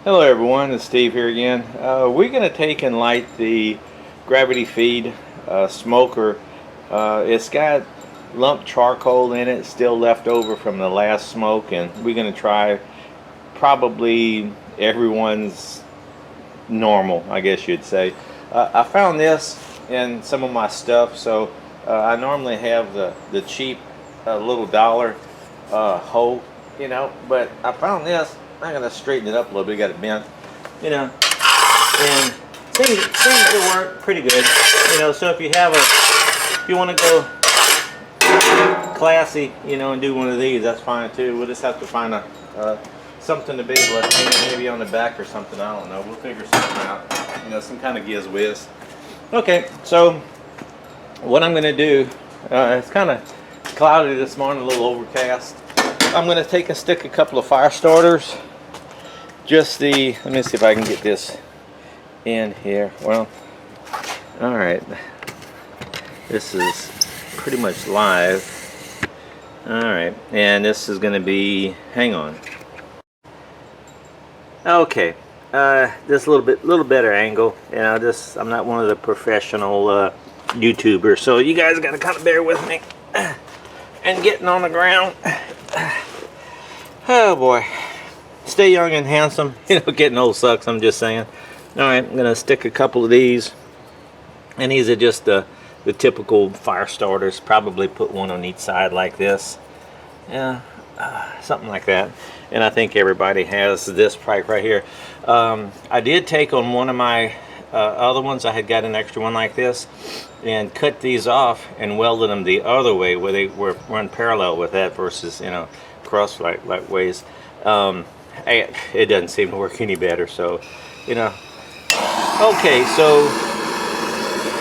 Hello everyone, it's Steve here again. We're going to take and light the gravity feed smoker. It's got lumped charcoal in it, still left over from the last smoke, and we're going to try probably everyone's normal, I guess you'd say. I found this in some of my stuff, so I normally have the cheap little dollar hoe, but I found this. I'm going to straighten it up a little bit, got it bent, and seems to work pretty good, so if you want to go classy, and do one of these, that's fine too. We'll just have to find something to be able to maybe on the back or something, I don't know, we'll figure something out, some kind of giz whiz. Okay, so what I'm going to do, it's kind of cloudy this morning, a little overcast. I'm going to take and stick a couple of fire starters. Let me see if I can get this in here. Well, all right. This is pretty much live. All right, and this is going to be, hang on. Okay, this a little better angle. I'm not one of the professional YouTubers, so you guys got to kind of bear with me. And getting on the ground. Oh boy. Stay young and handsome. Getting old sucks, I'm just saying. Alright, I'm going to stick a couple of these. And these are just the typical fire starters. Probably put one on each side like this. Yeah, something like that. And I think everybody has this pipe right here. I did take on one of my other ones. I had got an extra one like this. And cut these off and welded them the other way where they were run parallel with that versus, cross like ways. It doesn't seem to work any better, so okay, so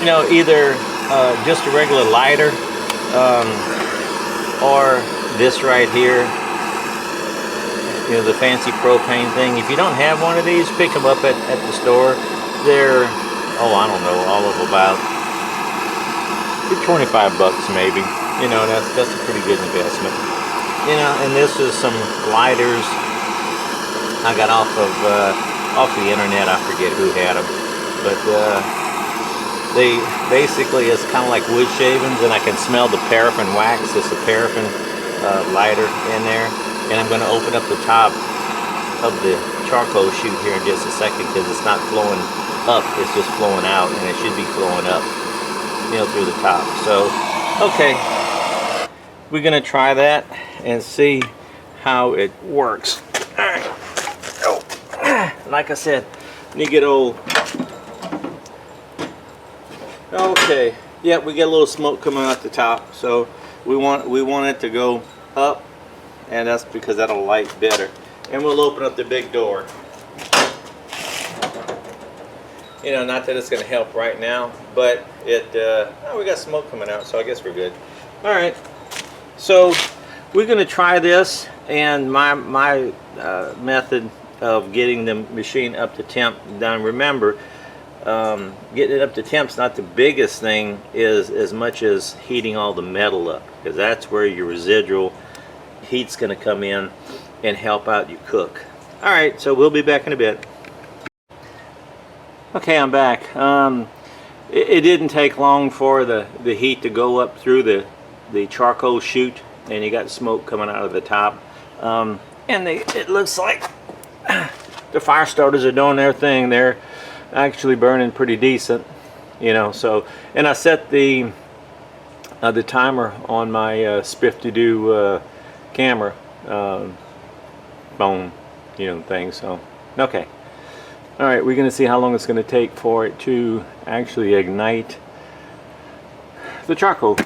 either just a regular lighter or this right here, the fancy propane thing. If you don't have one of these, pick them up at the store. They're, I don't know, all of about 25 bucks maybe. That's a pretty good investment. And this is some lighters I got off the internet. I forget who had them, but they basically is kind of like wood shavings, and I can smell the paraffin wax. It's a paraffin lighter in there, and I'm going to open up the top of the charcoal chute here in just a second because it's not flowing up; it's just flowing out, and it should be flowing up, through the top. So, okay, we're going to try that and see how it works. All right. Like I said, when you get old. Okay, yeah, we get a little smoke coming out the top, so we want it to go up, and that's because that'll light better. And we'll open up the big door. Not that it's going to help right now, but we got smoke coming out, so I guess we're good. All right, so we're going to try this, and my method of getting the machine up to temp done. Remember, getting it up to temp's not the biggest thing, is as much as heating all the metal up, because that's where your residual heat's going to come in and help out your cook. All right, so we'll be back in a bit. Okay, I'm back. It didn't take long for the heat to go up through the charcoal chute, and you got smoke coming out of the top. And it looks like the fire starters are doing their thing. They're actually burning pretty decent, so, and I set the timer on my Spiff-to-Do camera phone thing. So okay, all right, we're gonna see how long it's gonna take for it to actually ignite the charcoal.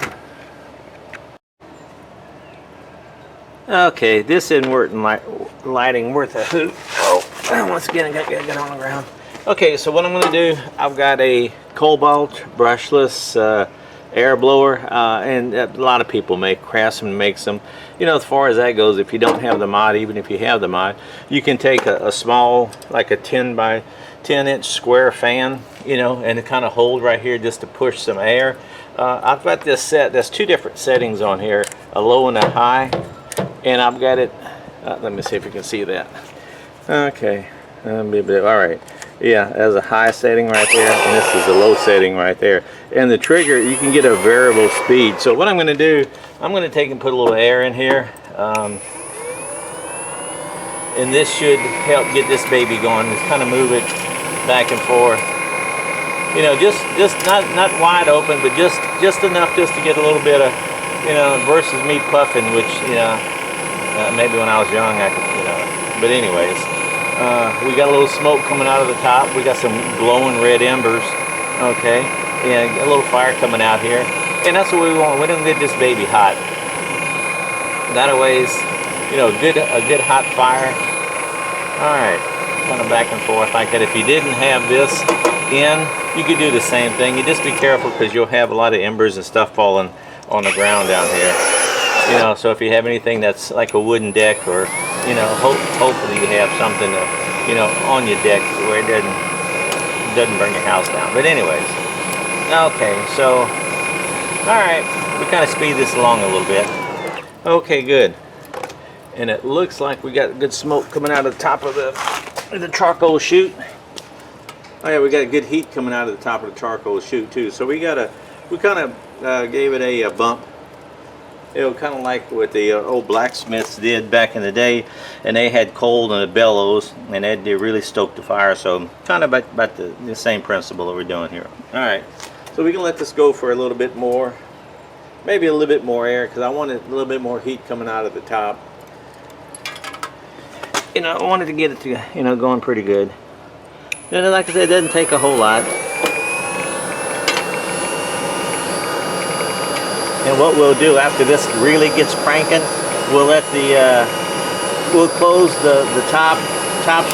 Okay, this isn't lighting worth a hoot. Once again, I gotta get on the ground. Okay, so what I'm going to do, I've got a Cobalt brushless air blower, and a lot of people Craftsman makes them. As far as that goes, if you don't have the mod, even if you have the mod, you can take a small, like a 10 by 10 inch square fan, and it kind of hold right here just to push some air. I've got this set, there's two different settings on here, a low and a high, and I've got it, let me see if you can see that. Okay, All right. Yeah, there's a high setting right there, and this is a low setting right there. And the trigger, you can get a variable speed. So what I'm going to do, I'm going to take and put a little air in here. And this should help get this baby going. Just kind of move it back and forth. You know, just not wide open, but just enough just to get a little bit of, you know, versus me puffing, which, you know, maybe when I was young I could, you know. But anyways. We got a little smoke coming out of the top. We got some glowing red embers, okay, and a little fire coming out here, and that's what we want. We don't get this baby hot. That ways, you know, a good hot fire. All right, kind of back and forth like that. If you didn't have this in, you could do the same thing. You just be careful because you'll have a lot of embers and stuff falling on the ground down here. You know, so if you have anything that's like a wooden deck, or, you know, hopefully you have something to, you know, on your deck where it doesn't burn your house down. But anyways, okay, so all right, we kind of speed this along a little bit. Okay, good. And it looks like we got good smoke coming out of the top of the charcoal chute. Oh yeah, we got good heat coming out of the top of the charcoal chute too. So we kind of gave it a bump. You know, kind of like what the old blacksmiths did back in the day, and they had coal in the bellows, and they really stoked the fire. So kind of about the same principle that we're doing here. All right, so we can let this go for a little bit more, maybe a little bit more air, because I wanted a little bit more heat coming out of the top. You know, I wanted to get it to, you know, going pretty good. And like I said, it doesn't take a whole lot. And what we'll do after this really gets cranking, we'll let we'll close the top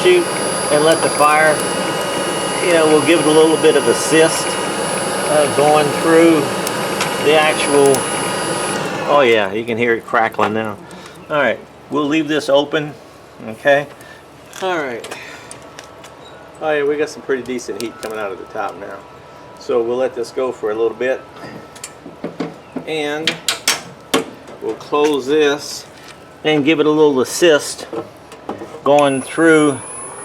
chute and let the fire, you know, we'll give it a little bit of assist going through the actual, oh yeah, you can hear it crackling now. All right, we'll leave this open, okay? All right. Oh yeah, we got some pretty decent heat coming out of the top now. So we'll let this go for a little bit. And we'll close this and give it a little assist going through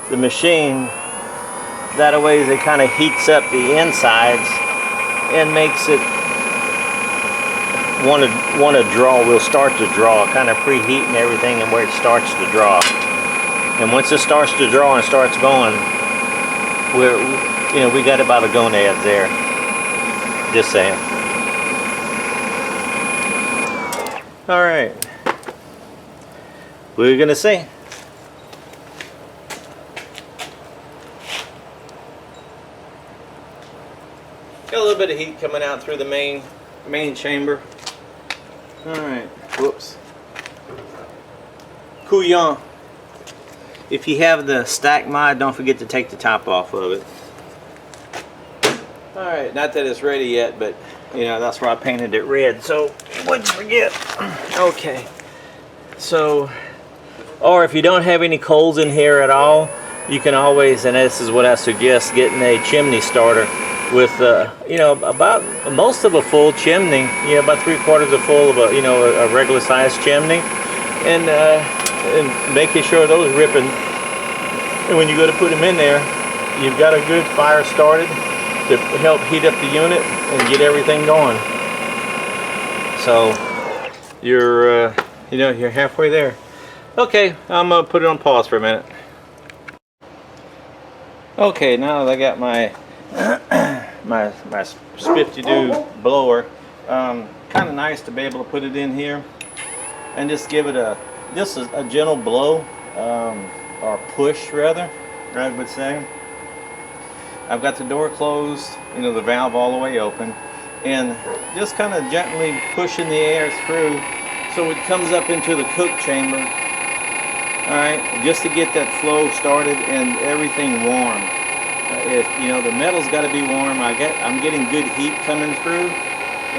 the machine. That way it kind of heats up the insides and makes it want to draw. We'll start to draw, kind of preheating everything and where it starts to draw. And once it starts to draw and starts going, we got about a gonad there. Just saying. All right, we're gonna see. Got a little bit of heat coming out through the main chamber. All right, whoops. Couillon. If you have the stack mod, don't forget to take the top off of it. All right, not that it's ready yet, but you know, that's why I painted it red, so wouldn't forget. Okay, so, or if you don't have any coals in here at all, you can always, and this is what I suggest, getting a chimney starter with, you know, about most of a full chimney, you know, about 3/4 of full of a, you know, a regular sized chimney, and making sure those ripping. And when you go to put them in there, you've got a good fire started to help heat up the unit and get everything going. So you're you know, you're halfway there. Okay, I'm gonna put it on pause for a minute. Okay, now that I got my my Spiffy-Doo blower, kind of nice to be able to put it in here and just give it a gentle blow, or push rather, I would say. I've got the door closed, you know, the valve all the way open, and just kind of gently pushing the air through so it comes up into the cook chamber. All right, just to get that flow started and everything warm. If you know, the metal's got to be warm. I'm getting good heat coming through,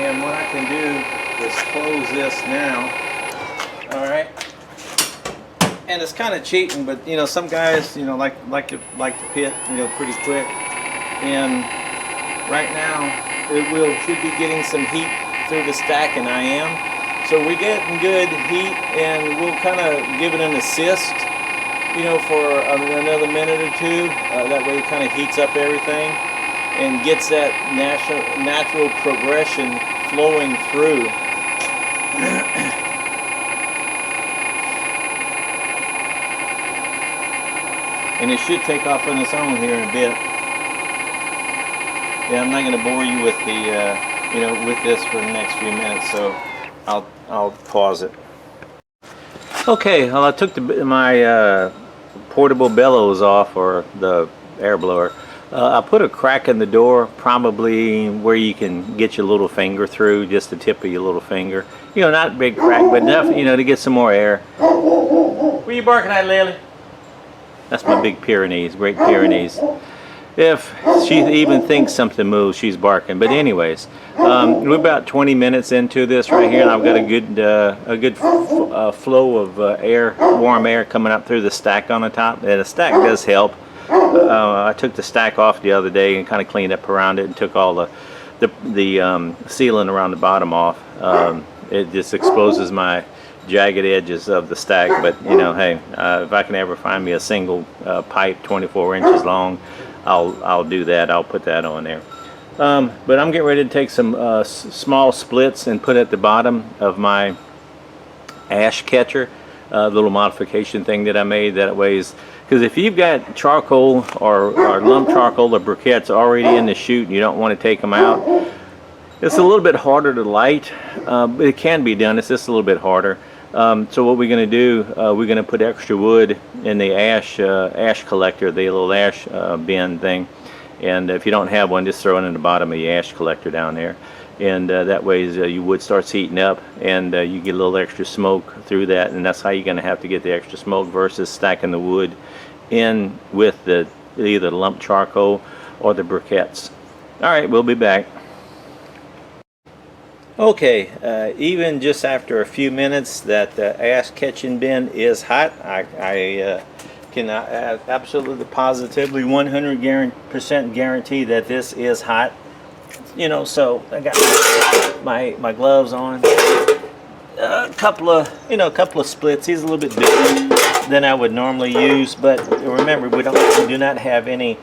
and what I can do is close this now. All right. And it's kind of cheating, but you know, some guys, you know, like to pit, you know, pretty quick. And right now, should be getting some heat through the stack, and I am. So we're getting good heat, and we'll kind of give it an assist you know, for another minute or two. That way it kind of heats up everything and gets that natural progression flowing through. And it should take off on its own here in a bit. Yeah, I'm not going to bore you with the, you know, with this for the next few minutes, so I'll pause it. Okay, well, I took my portable bellows off, or the air blower. I put a crack in the door, probably where you can get your little finger through, just the tip of your little finger. You know, not a big crack, but enough, you know, to get some more air. What are you barking at, Lily? That's my big Pyrenees, Great Pyrenees. If she even thinks something moves, she's barking. But anyways, we're about 20 minutes into this right here, and I've got a good flow of air, warm air coming up through the stack on the top. And the stack does help. I took the stack off the other day and kind of cleaned up around it and took all the sealing around the bottom off. It just exposes my jagged edges of the stack. But you know, hey, if I can ever find me a single pipe 24 inches long, I'll do that. I'll put that on there. But I'm getting ready to take some small splits and put at the bottom of my ash catcher, little modification thing that I made that weighs. Because if you've got charcoal or lump charcoal or briquettes already in the chute and you don't want to take them out, it's a little bit harder to light, but it can be done. It's just a little bit harder. So what we're going to do, we're going to put extra wood in the ash collector, the little ash bin thing. And if you don't have one, just throw it in the bottom of the ash collector down there. And that way your wood starts heating up, and you get a little extra smoke through that. And that's how you're going to have to get the extra smoke versus stacking the wood in with either the lump charcoal or the briquettes. All right, we'll be back. Okay, even just after a few minutes, that ash catching bin is hot. I can absolutely positively 100% guarantee that this is hot. You know, so I got my gloves on. A couple of splits. These are a little bit bigger than I would normally use, but remember, we do not have any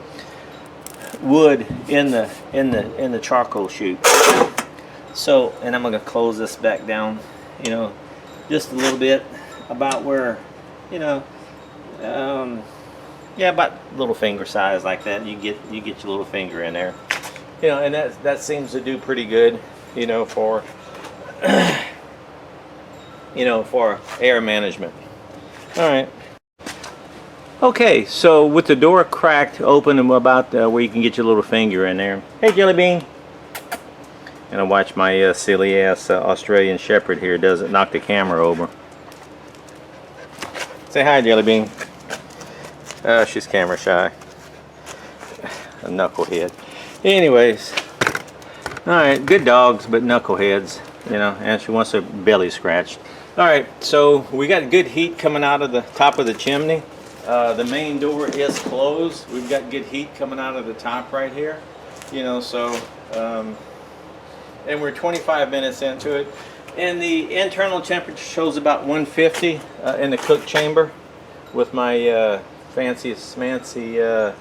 wood in the charcoal chute. So, and I'm going to close this back down, you know, just a little bit, about where, you know, yeah, about little finger size like that. You get your little finger in there, you know, and that seems to do pretty good, you know, for you know, for air management. All right. Okay, so with the door cracked open and about where you can get your little finger in there. Hey, Jelly Bean. And I watch my silly ass Australian Shepherd here doesn't knock the camera over. Say hi, Jelly Bean. She's camera shy. A knucklehead. Anyways, all right, good dogs, but knuckleheads, you know. And she wants her belly scratched. All right, so we got good heat coming out of the top of the chimney. The main door is closed. We've got good heat coming out of the top right here, you know. So. And we're 25 minutes into it, and the internal temperature shows about 150 in the cook chamber with my fancy smancy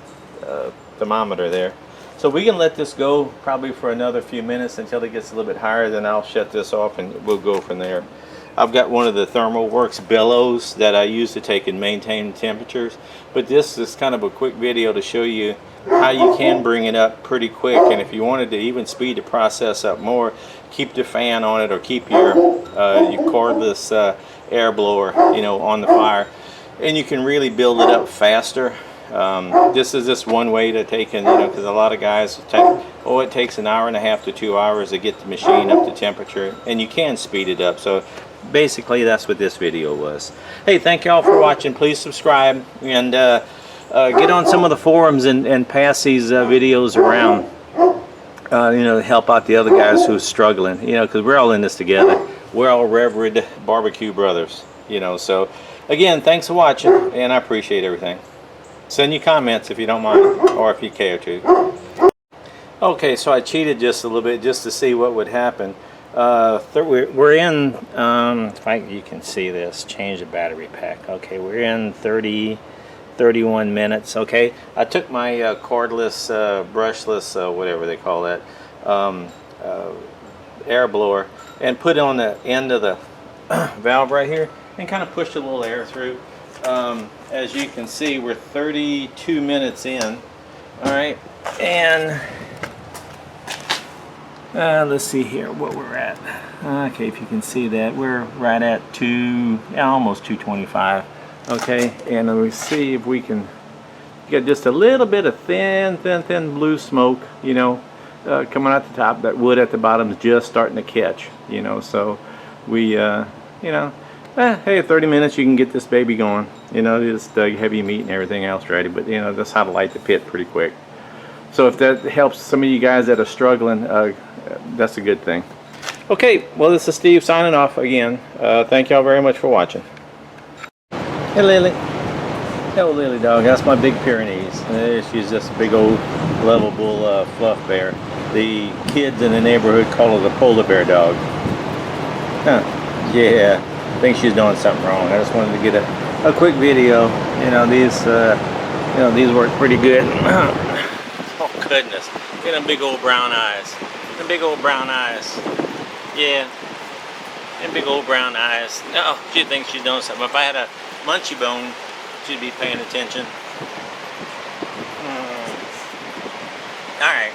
thermometer there. So we can let this go probably for another few minutes until it gets a little bit higher. Then I'll shut this off and we'll go from there. I've got one of the ThermalWorks bellows that I use to take and maintain temperatures, but this is kind of a quick video to show you how you can bring it up pretty quick. And if you wanted to even speed the process up more, keep the fan on it, or keep your cordless air blower, you know, on the fire, and you can really build it up faster. This is just one way to take in, you know, because a lot of guys it takes an hour and a half to 2 hours to get the machine up to temperature, and you can speed it up. So basically that's what this video was. Hey, thank you all for watching. Please subscribe and get on some of the forums and pass these videos around, you know, to help out the other guys who are struggling, you know, because we're all in this together. We're all Reverend Barbecue Brothers, you know. So again, thanks for watching, and I appreciate everything. Send your comments if you don't mind, or if you care to. Okay, so I cheated just a little bit just to see what would happen. We're in, if you can see this, change the battery pack. Okay, we're in 30, 31 minutes. Okay, I took my cordless, brushless, whatever they call that, air blower, and put it on the end of the valve right here and kind of pushed a little air through. As you can see, we're 32 minutes in. All right, and let's see here what we're at. Okay, if you can see that, we're right at almost 225. Okay, and we see if we can get just a little bit of thin blue smoke, you know, coming out the top. That wood at the bottom is just starting to catch, you know. So we, you know, hey, 30 minutes you can get this baby going. You know, just heavy meat and everything else ready. But you know, that's how to light the pit pretty quick. So if that helps some of you guys that are struggling, that's a good thing. Okay, well, this is Steve signing off again. Thank y'all very much for watching. Hey, Lily. Hello, Lily dog. That's my big Pyrenees. She's just a big old lovable fluff bear. The kids in the neighborhood call her the polar bear dog. Huh. Yeah, I think she's doing something wrong. I just wanted to get a quick video. You know, these work pretty good. Oh goodness, get them big old brown eyes. Them big old brown eyes. Yeah, them big old brown eyes. No, she thinks she's doing something. If I had a munchy bone, she'd be paying attention. All right.